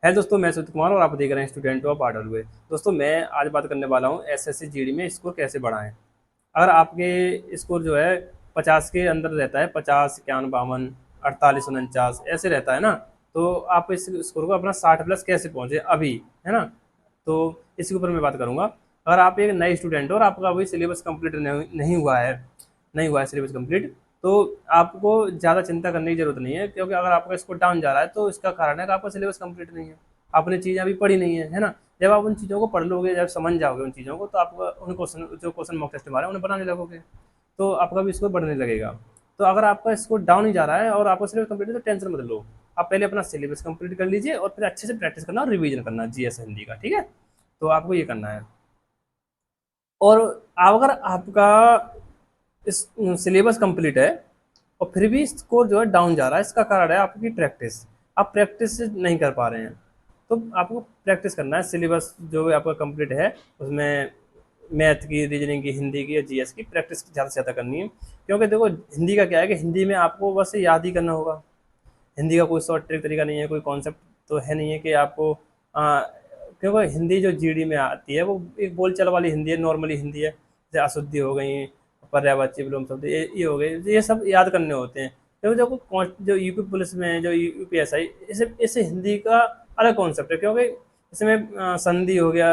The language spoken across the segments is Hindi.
है दोस्तों, मैं सुमित कुमार और आप देख रहे हैं स्टूडेंट ऑफ आर्डर हुए। दोस्तों, मैं आज बात करने वाला हूँ एसएससी जीडी में स्कोर कैसे बढ़ाएं। अगर आपके स्कोर जो है 50 के अंदर रहता है, 50, 51, 52, 48, 49 ऐसे रहता है ना, तो आप इस स्कोर को अपना 60 प्लस कैसे पहुँचे अभी, है ना। तो इसके ऊपर मैं बात करूँगा। अगर आप एक नए स्टूडेंट हो और आपका अभी सिलेबस कंप्लीट नहीं हुआ है सिलेबस कंप्लीट, तो आपको ज़्यादा चिंता करने की ज़रूरत नहीं है, क्योंकि अगर आपका स्कोर डाउन जा रहा है तो इसका कारण है कि आपका सिलेबस कंप्लीट नहीं है, आपने चीज़ें अभी पढ़ी नहीं है ना। जब आप उन चीज़ों को पढ़ लोगे, जब समझ जाओगे उन चीज़ों को, तो आप उन क्वेश्चन जो क्वेश्चन मॉक टेस्ट हमारे उन्हें बनाने लगोगे, तो आपका भी स्कोर बढ़ने लगेगा। तो अगर आपका स्कोर डाउन ही जा रहा है और आपका सिलेबस कंप्लीट है तो टेंशन मत लो। आप पहले अपना सिलेबस कंप्लीट कर लीजिए और फिर अच्छे से प्रैक्टिस करना और रिवीजन करना जीएस हिंदी का, ठीक है। तो आपको ये करना है। और अगर आपका इस सिलेबस कंप्लीट है और फिर भी स्कोर जो है डाउन जा रहा है, इसका कारण है आपकी प्रैक्टिस। आप प्रैक्टिस नहीं कर पा रहे हैं, तो आपको प्रैक्टिस करना है। सिलेबस जो आपका कंप्लीट है उसमें मैथ की, रीजनिंग की, हिंदी की और जीएस की प्रैक्टिस ज़्यादा से ज़्यादा करनी है। क्योंकि देखो, हिंदी का क्या है कि हिंदी में आपको बस याद ही करना होगा। हिंदी का कोई शॉर्ट ट्रिक तरीका नहीं है, कोई कॉन्सेप्ट तो है नहीं है कि आपको क्योंकि हिंदी जो जीडी में आती है वो एक बोलचाल वाली हिंदी है, नॉर्मली हिंदी है। जैसे अशुद्धि हो गई, पर्यायवाची विलोम शब्द, ये हो गए, ये सब याद करने होते हैं। क्योंकि जो यूपी पुलिस में है, जो यूपीएसआई, इसे इसे हिंदी का अलग कॉन्सेप्ट है। क्योंकि इसमें संधि हो गया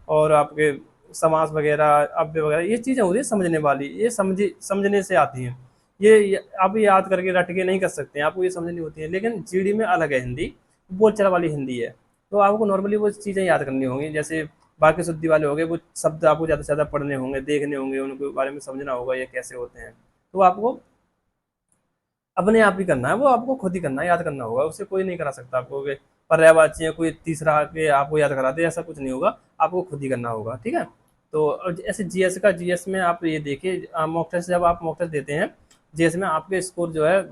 और आपके समास वगैरह, अव्यय वगैरह, ये चीज़ें होती है समझने वाली, ये समझने से आती हैं। आप याद करके रट के नहीं कर सकते हैं, आपको ये समझनी होती है। लेकिन जीडी में अलग है हिंदी, बोलचाल वाली हिंदी है। तो आपको नॉर्मली वो चीज़ें याद करनी होंगी। जैसे बाकी शुद्धि वाले हो गए, वो शब्द आपको ज़्यादा से ज़्यादा पढ़ने होंगे, देखने होंगे, उनके बारे में समझना होगा ये कैसे होते हैं। तो आपको अपने आप ही करना है, वो आपको खुद ही करना है, याद करना होगा, उसे कोई नहीं करा सकता आपको कि पर्यायवाची है कोई तीसरा के आपको याद करा दे, ऐसा कुछ नहीं होगा। आपको खुद ही करना होगा, ठीक है। तो ऐसे जीएस में आप ये देखिए, मॉक टेस्ट जब आप मॉक टेस्ट देते हैं, जीएस में आपके स्कोर जो है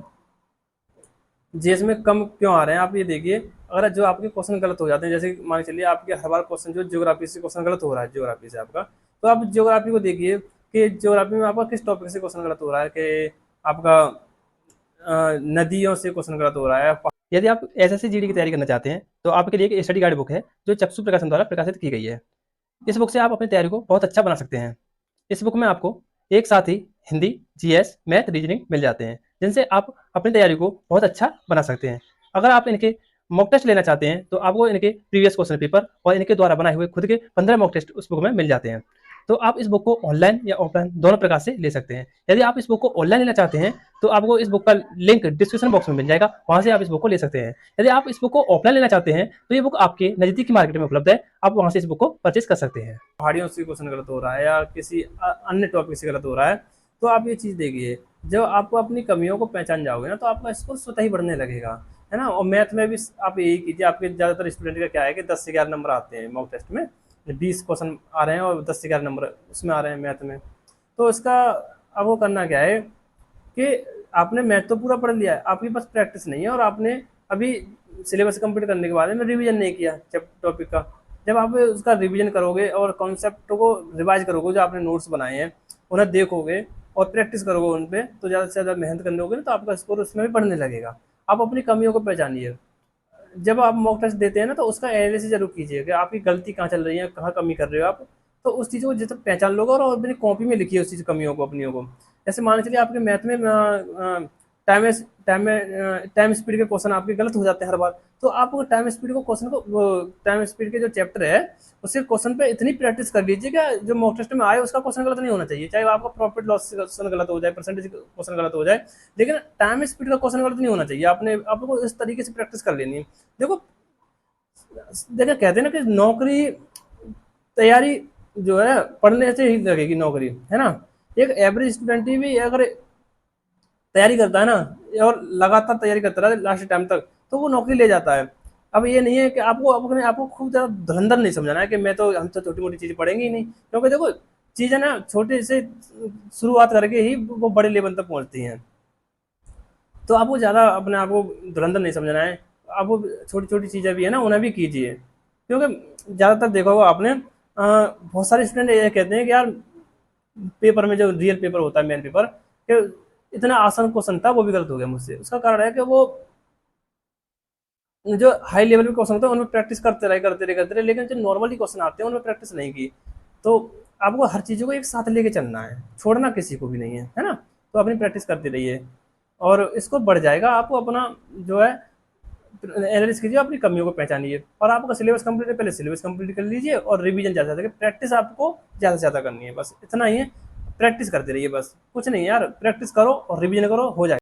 जीएस में कम क्यों आ रहे हैं, आप ये देखिए। अगर जो आपके क्वेश्चन गलत हो जाते हैं, जैसे मान के चलिए आपके हर बार क्वेश्चन जो ज्योग्राफी से क्वेश्चन गलत हो रहा है, ज्योग्राफी से आपका, तो आप ज्योग्राफी को देखिए कि ज्योग्राफी में आपका किस टॉपिक से क्वेश्चन गलत हो रहा है। कि आपका नदियों से क्वेश्चन गलत हो रहा है। यदि आप एसएससी जीडी की तैयारी करना चाहते हैं तो आपके लिए एक स्टडी गाइड बुक है जो चक्षु प्रकाशन द्वारा प्रकाशित की गई है। इस बुक से आप अपनी तैयारी को बहुत अच्छा बना सकते हैं। इस बुक में आपको एक साथ ही हिंदी, जीएस, मैथ, रीजनिंग मिल जाते हैं, जिनसे आप अपनी तैयारी को बहुत अच्छा बना सकते हैं। अगर आप इनके मॉक टेस्ट लेना चाहते हैं तो आपको इनके प्रीवियस क्वेश्चन पेपर और इनके द्वारा बनाए हुए खुद के 15 मॉक टेस्ट उस बुक में मिल जाते हैं। तो आप इस बुक को ऑनलाइन या ऑफलाइन दोनों प्रकार से ले सकते हैं। यदि आप इस बुक को ऑनलाइन लेना चाहते हैं तो आपको इस बुक का लिंक डिस्क्रिप्शन बॉक्स में मिल जाएगा, वहां से आप इस बुक को ले सकते हैं। यदि आप इस बुक को ऑफलाइन लेना चाहते हैं तो ये बुक आपके नजदीकी मार्केट में उपलब्ध है, आप वहां से इस बुक को परचेज कर सकते हैं। पहाड़ियों से क्वेश्चन गलत हो रहा है या किसी अन्य टॉपिक से गलत हो रहा है, तो आप ये चीज़ देखिए। जब आपको अपनी कमियों को पहचान जाओगे ना, तो आपका स्कोर स्वतः ही बढ़ने लगेगा, है ना। और मैथ में भी आप यही कीजिए। आपके ज़्यादातर स्टूडेंट का क्या है कि 10 से 11 नंबर आते हैं मॉक टेस्ट में, 20 क्वेश्चन आ रहे हैं और 10 से 11 नंबर उसमें आ रहे हैं मैथ में। तो इसका आपको करना क्या है कि आपने मैथ तो पूरा पढ़ लिया है, आपके पास प्रैक्टिस नहीं है और आपने अभी सिलेबस कंप्लीट करने के बाद में रिवीजन नहीं किया टॉपिक का। जब आप उसका रिवीजन करोगे और कॉन्सेप्ट को रिवाइज करोगे, जो आपने नोट्स बनाए हैं उन्हें देखोगे और प्रैक्टिस करोगे उन पर, तो ज़्यादा से ज़्यादा मेहनत करने होगे ना, तो आपका स्कोर उसमें भी बढ़ने लगेगा। आप अपनी कमियों को पहचानिए। जब आप मॉक टेस्ट देते हैं ना, तो उसका एनालिसिस जरूर कीजिए कि आपकी गलती कहाँ चल रही है, कहाँ कमी कर रहे हो आप। तो उस चीज़ को जितना पहचान लोगे और अपनी कॉपी में लिखिए उस चीज़ कमियों को, अपनियों को। जैसे मान के चलिए आपके मैथ में टाइम टाइम स्पीड के क्वेश्चन आपके गलत हो जाते हैं हर बार। तो आप टाइम स्पीड को क्वेश्चन को टाइम स्पीड के जो चैप्टर है उसके क्वेश्चन पे इतनी प्रैक्टिस कर लीजिए कि जो मॉक टेस्ट में आए उसका क्वेश्चन गलत नहीं होना चाहिए। चाहे आपका प्रॉफिट लॉस क्वेश्चन गलत हो जाए, परसेंटेज क्वेश्चन गलत हो जाए, लेकिन टाइम स्पीड का क्वेश्चन गलत नहीं होना चाहिए। आपको इस तरीके से प्रैक्टिस कर लेनी है। देखो, कहते हैं ना कि नौकरी तैयारी जो है पढ़ने से ही लगेगी नौकरी, है ना। एक एवरेज स्टूडेंट भी अगर तैयारी करता है ना और लगातार तैयारी करता रहा लास्ट टाइम तक, तो वो नौकरी ले जाता है। अब ये नहीं है कि आपको खूब ज़्यादा धुरंधर नहीं समझाना है कि हम तो छोटी मोटी चीज़ें पढ़ेंगे ही नहीं। क्योंकि देखो, चीज़ें ना छोटे से शुरुआत करके ही वो बड़े लेवल तक पहुंचती हैं। तो आपको ज़्यादा अपने आप को धुरंधर नहीं समझना है। आपको छोटी छोटी चीज़ें भी है ना, उन्हें भी कीजिए। क्योंकि ज़्यादातर देखा होगा आपने, बहुत सारे स्टूडेंट ये कहते हैं कि यार पेपर में जो रियल पेपर होता है, मेन पेपर, कि इतना आसान क्वेश्चन था वो भी गलत हो गया मुझसे। उसका कारण है कि वो जो हाई लेवल पे क्वेश्चन होते हैं उनमें प्रैक्टिस करते रहे, लेकिन जो नॉर्मली क्वेश्चन आते हैं उनमें प्रैक्टिस नहीं की, तो आपको हर चीज़ों को एक साथ लेके चलना है, छोड़ना किसी को भी नहीं है ना। तो अपनी प्रैक्टिस करते रहिए और इसको बढ़ जाएगा। आपको अपना जो है एनालिसिस कीजिए, अपनी कमियों को पहचानिए, और आपका सिलेबस कंप्लीट है, पहले सिलेबस कंप्लीट कर लीजिए और रिवीजन ज़्यादा से ज़्यादा, प्रैक्टिस आपको ज़्यादा से ज़्यादा करनी है, बस इतना ही है। प्रैक्टिस करते रहिए, बस कुछ नहीं यार, प्रैक्टिस करो और रिवीजन करो, हो जाएगा।